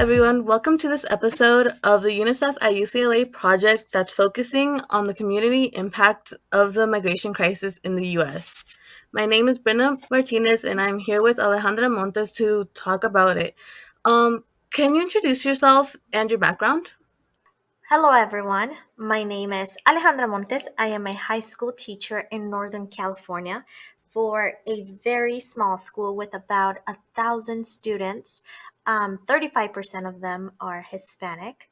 everyone. Welcome to this episode of the UNICEF at UCLA project that's focusing on the community impact of the migration crisis in the U.S. My name is Brenda Martinez, and I'm here with Alejandra Montes to talk about it. Can you introduce yourself and your background? Hello, everyone. My name is Alejandra Montes. I am a high school teacher in Northern California for a very small school with about 1,000 students. 35% of them are Hispanic.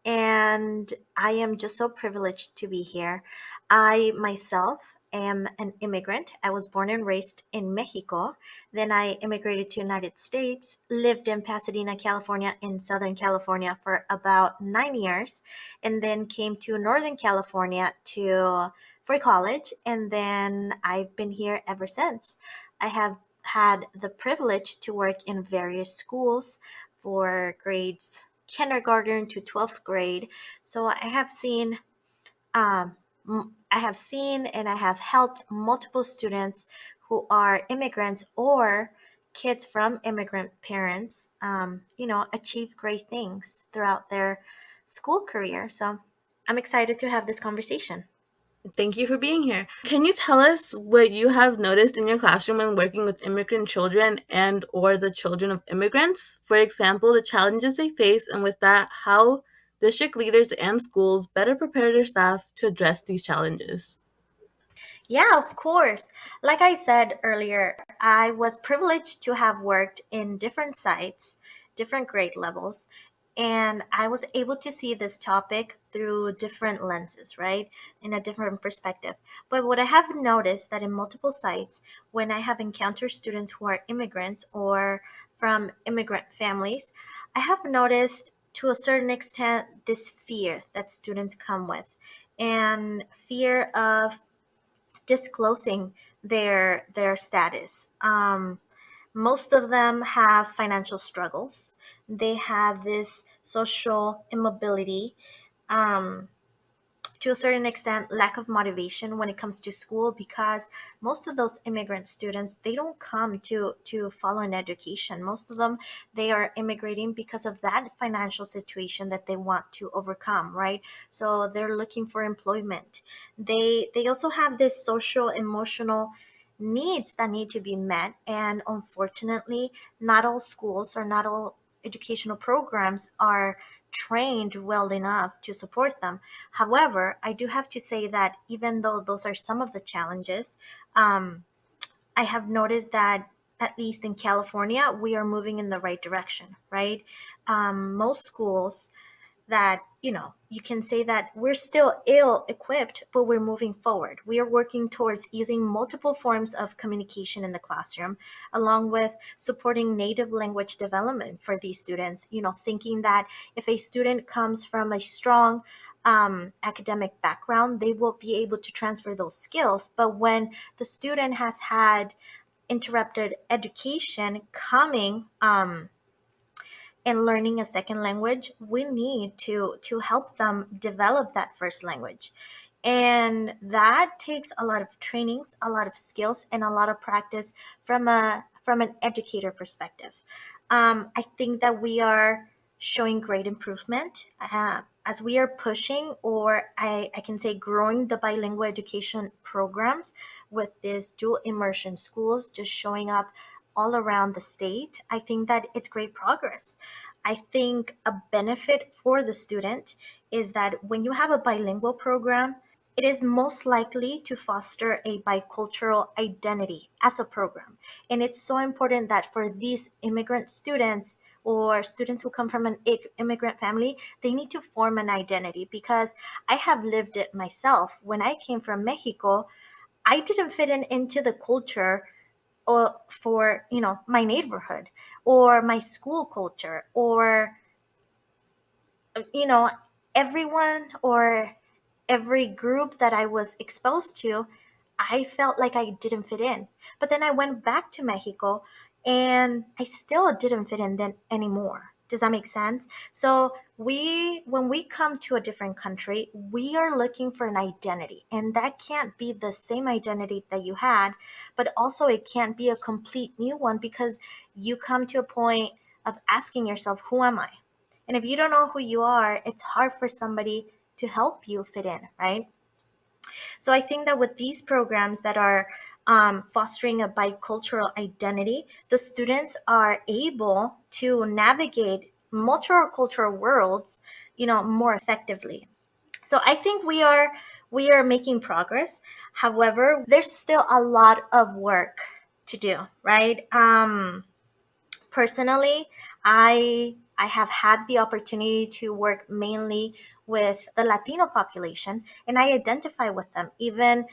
And I am just so privileged to be here. I myself am an immigrant. I was born and raised in Mexico. Then I immigrated to United States, lived in Pasadena, California, in Southern California for about 9 years, and then came to Northern California to for college, and then I've been here ever since. I have had the privilege to work in various schools for grades kindergarten to 12th grade. So um, I have seen and I have helped multiple students who are immigrants or kids from immigrant parents, achieve great things throughout their school career. So I'm excited to have this conversation. Thank you for being here. Can you tell us what you have noticed in your classroom when working with immigrant children and or the children of immigrants? For example, the challenges they face, and with that, how district leaders and schools better prepare their staff to address these challenges. Yeah, of course. Like I said earlier, I was privileged to have worked in different sites, different grade levels, and I was able to see this topic through different lenses, right? In a different perspective. But what I have noticed that in multiple sites, when I have encountered students who are immigrants or from immigrant families, I have noticed to a certain extent this fear that students come with and fear of disclosing their status. Most of them have financial struggles. They have this social immobility. Um, to a certain extent, lack of motivation when it comes to school, because most of those immigrant students, they don't come to follow an education. Most of them, they are immigrating because of that financial situation that they want to overcome, right? So they're looking for employment. They also have this social emotional needs that need to be met, and unfortunately not all schools or not all educational programs are trained well enough to support them. However, I do have to say that even though those are some of the challenges, um, I have noticed that at least in California, we are moving in the right direction, right? Most schools that, you can say that we're still ill equipped, but we're moving forward. We are working towards using multiple forms of communication in the classroom, along with supporting native language development for these students. Thinking that if a student comes from a strong academic background, they will be able to transfer those skills. But when the student has had interrupted education coming, and learning a second language, we need to help them develop that first language. And that takes a lot of trainings, a lot of skills, and a lot of practice from an educator perspective. I think that we are showing great improvement as we are pushing, or I can say growing the bilingual education programs with these dual immersion schools just showing up all around the state. I think that it's great progress. I think a benefit for the student is that when you have a bilingual program, it is most likely to foster a bicultural identity as a program. And it's so important that for these immigrant students or students who come from an immigrant family, they need to form an identity, because I have lived it myself. When I came from Mexico, I didn't fit into the culture or for my neighborhood or my school culture, or you know everyone or every group that I was exposed to. I felt like I didn't fit in. But then I went back to Mexico and I still didn't fit in then anymore. Does that make sense? So when we come to a different country, we are looking for an identity, and that can't be the same identity that you had, but also it can't be a complete new one, because you come to a point of asking yourself, who am I? And if you don't know who you are, it's hard for somebody to help you fit in, right? So I think that with these programs that are fostering a bicultural identity, the students are able to navigate multicultural worlds, more effectively. So I think we are making progress. However, there's still a lot of work to do, right? Personally, I have had the opportunity to work mainly with the Latino population, and I identify with them even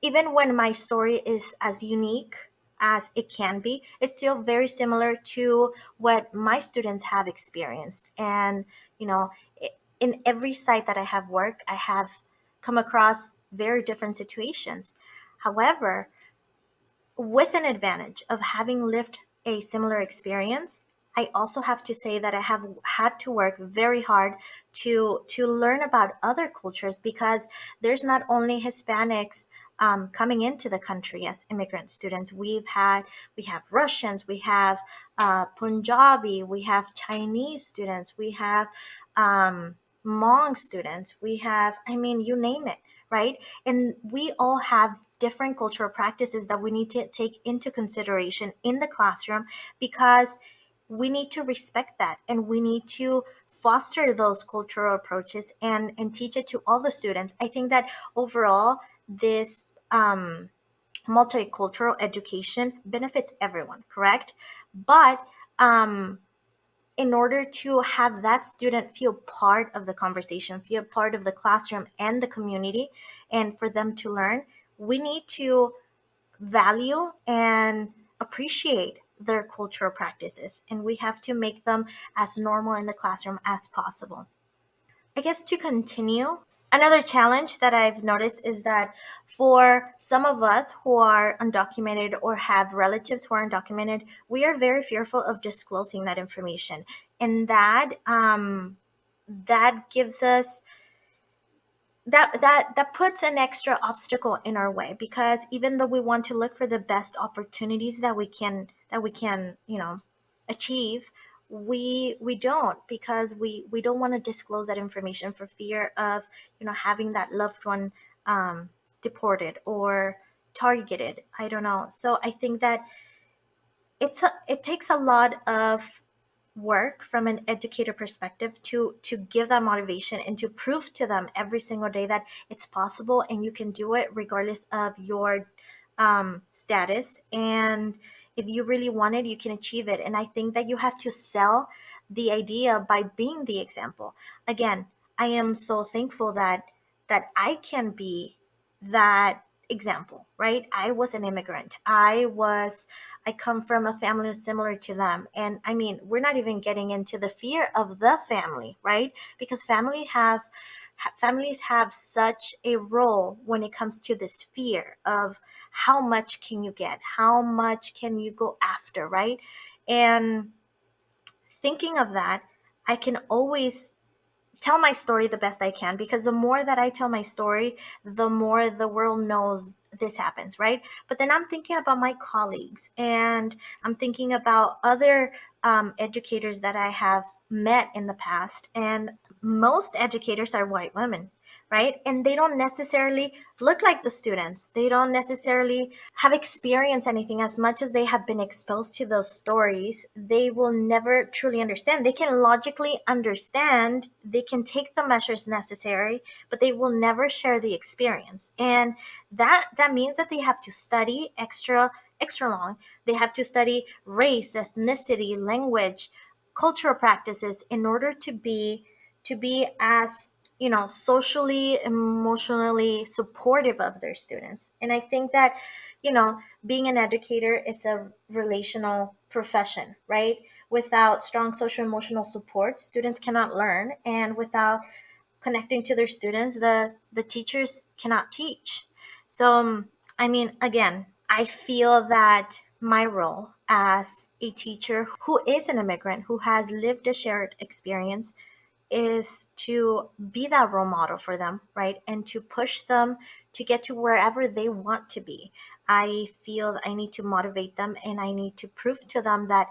when my story is as unique as it can be. It's still very similar to what my students have experienced. And you know in every site that I have worked, I have come across very different situations. However, with an advantage of having lived a similar experience, I also have to say that I have had to work very hard to learn about other cultures, because there's not only Hispanics coming into the country as immigrant students. We have Russians, we have Punjabi, we have Chinese students, we have Hmong students, we have, I mean, you name it, right? And we all have different cultural practices that we need to take into consideration in the classroom, because we need to respect that, and we need to foster those cultural approaches and teach it to all the students. I think that overall, this multicultural education benefits everyone, correct? But um, in order to have that student feel part of the conversation, feel part of the classroom and the community, and for them to learn, we need to value and appreciate their cultural practices, and we have to make them as normal in the classroom as possible. I guess to continue, another challenge that I've noticed is that for some of us who are undocumented or have relatives who are undocumented, we are very fearful of disclosing that information. And that gives us that puts an extra obstacle in our way, because even though we want to look for the best opportunities that we can achieve, we don't, because we don't want to disclose that information for fear of having that loved one deported or targeted. I don't know. So I think that it takes a lot of work from an educator perspective to give that motivation and to prove to them every single day that it's possible and you can do it regardless of your status. And if you really want it, you can achieve it. And I think that you have to sell the idea by being the example. Again, I am so thankful that I can be that example, right? I was an immigrant. I come from a family similar to them. And I mean, we're not even getting into the fear of the family, right? Because families have such a role when it comes to this fear of how much can you get? How much can you go after, right? And thinking of that, I can always tell my story the best I can, because the more that I tell my story, the more the world knows this happens, right? But then I'm thinking about my colleagues, and I'm thinking about other educators that I have met in the past. And most educators are white women, right? And they don't necessarily look like the students. They don't necessarily have experienced anything. As much as they have been exposed to those stories, they will never truly understand. They can logically understand, they can take the measures necessary, but they will never share the experience. And that means that they have to study extra long. They have to study race, ethnicity, language, cultural practices in order to be as socially, emotionally supportive of their students. And I think that being an educator is a relational profession, right? Without strong social emotional support, students cannot learn, and without connecting to their students, the teachers cannot teach. So I mean, again, I feel that my role as a teacher who is an immigrant, who has lived a shared experience, is to be that role model for them, right? And to push them to get to wherever they want to be. I feel I need to motivate them, and I need to prove to them that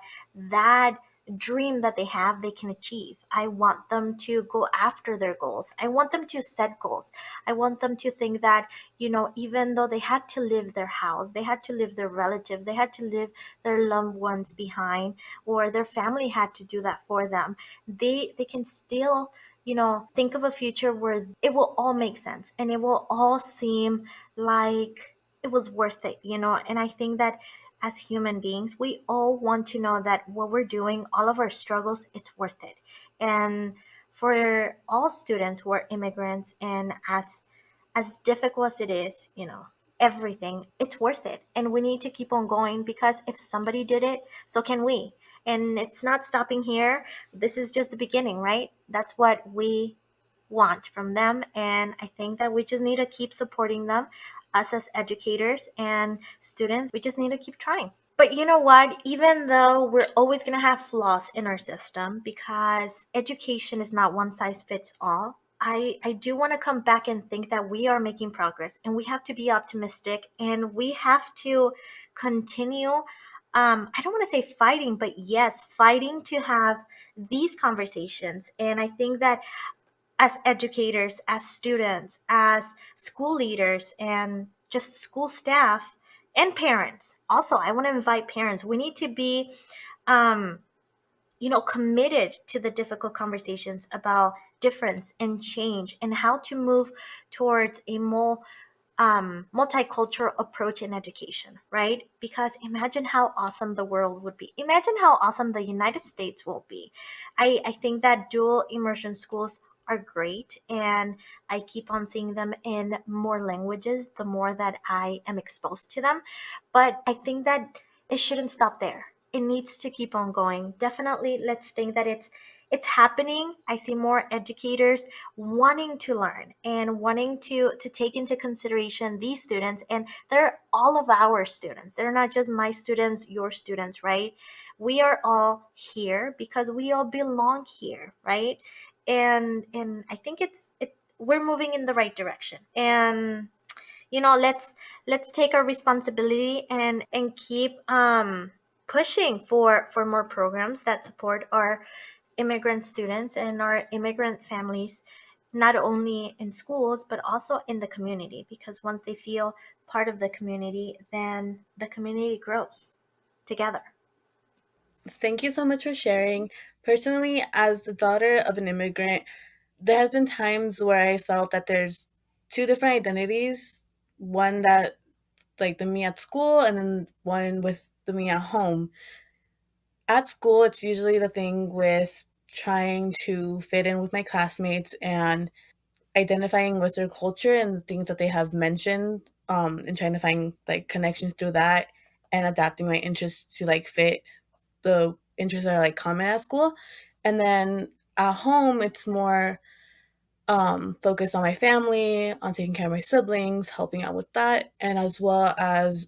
dream that they have, they can achieve. I want them to go after their goals. I want them to set goals. I want them to think that, even though they had to leave their house, they had to leave their relatives, they had to leave their loved ones behind, or their family had to do that for them, they can still, think of a future where it will all make sense and it will all seem like it was worth it. And I think that as human beings, we all want to know that what we're doing, all of our struggles, it's worth it. And for all students who are immigrants, and as difficult as it is, everything, it's worth it. And we need to keep on going, because if somebody did it, so can we. And it's not stopping here. This is just the beginning, right? That's what we want from them. And I think that we just need to keep supporting them. Us as educators and students, we just need to keep trying. But you know what? Even though we're always going to have flaws in our system, because education is not one size fits all, I do want to come back and think that we are making progress, and we have to be optimistic, and we have to continue. I don't want to say fighting, but yes, fighting to have these conversations. And I think that as educators, as students, as school leaders, and just school staff and parents. Also, I want to invite parents. We need to be, um, committed to the difficult conversations about difference and change, and how to move towards a more multicultural approach in education, right? Because imagine how awesome the world would be. Imagine how awesome the United States will be. I think that dual immersion schools are great, and I keep on seeing them in more languages the more that I am exposed to them. But I think that it shouldn't stop there. It needs to keep on going. Definitely, let's think that it's happening. I see more educators wanting to learn and wanting to take into consideration these students, and they're all of our students. They're not just my students, your students, right? We are all here because we all belong here, right? And I think we're moving in the right direction. And let's take our responsibility and keep pushing for more programs that support our immigrant students and our immigrant families, not only in schools but also in the community, because once they feel part of the community, then the community grows together. Thank you so much for sharing. Personally, as the daughter of an immigrant, there has been times where I felt that there's two different identities. One that like the me at school, and then one with the me at home. At school, it's usually the thing with trying to fit in with my classmates and identifying with their culture and the things that they have mentioned, and trying to find like connections through that and adapting my interests to like fit the interests that are like common at school. And then at home, it's more focused on my family, on taking care of my siblings, helping out with that, and as well as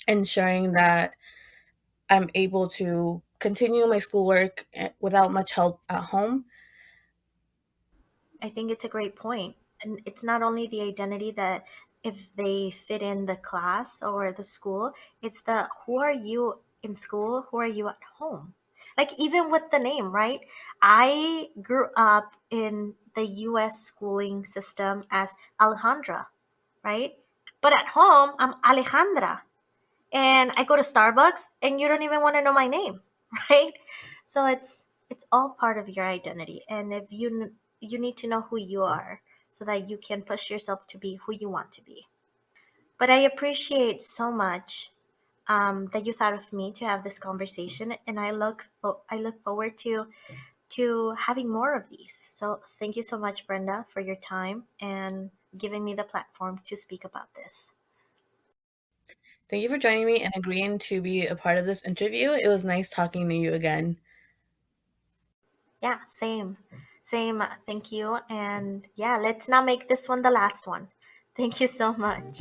ensuring that I'm able to continue my schoolwork without much help at home. I think it's a great point. And it's not only the identity that if they fit in the class or the school, it's the who are you in school, who are you at home? Like even with the name, right? I grew up in the US schooling system as Alejandra, right? But at home, I'm Alejandra, and I go to Starbucks and you don't even want to know my name, right? So it's all part of your identity, and if you need to know who you are so that you can push yourself to be who you want to be. But I appreciate so much that you thought of me to have this conversation, and I look forward to having more of these. So thank you so much, Brenda, for your time and giving me the platform to speak about this. Thank you for joining me and agreeing to be a part of this interview. It was nice talking to you again. Yeah, same. Same. Thank you. And yeah, let's not make this one the last one. Thank you so much.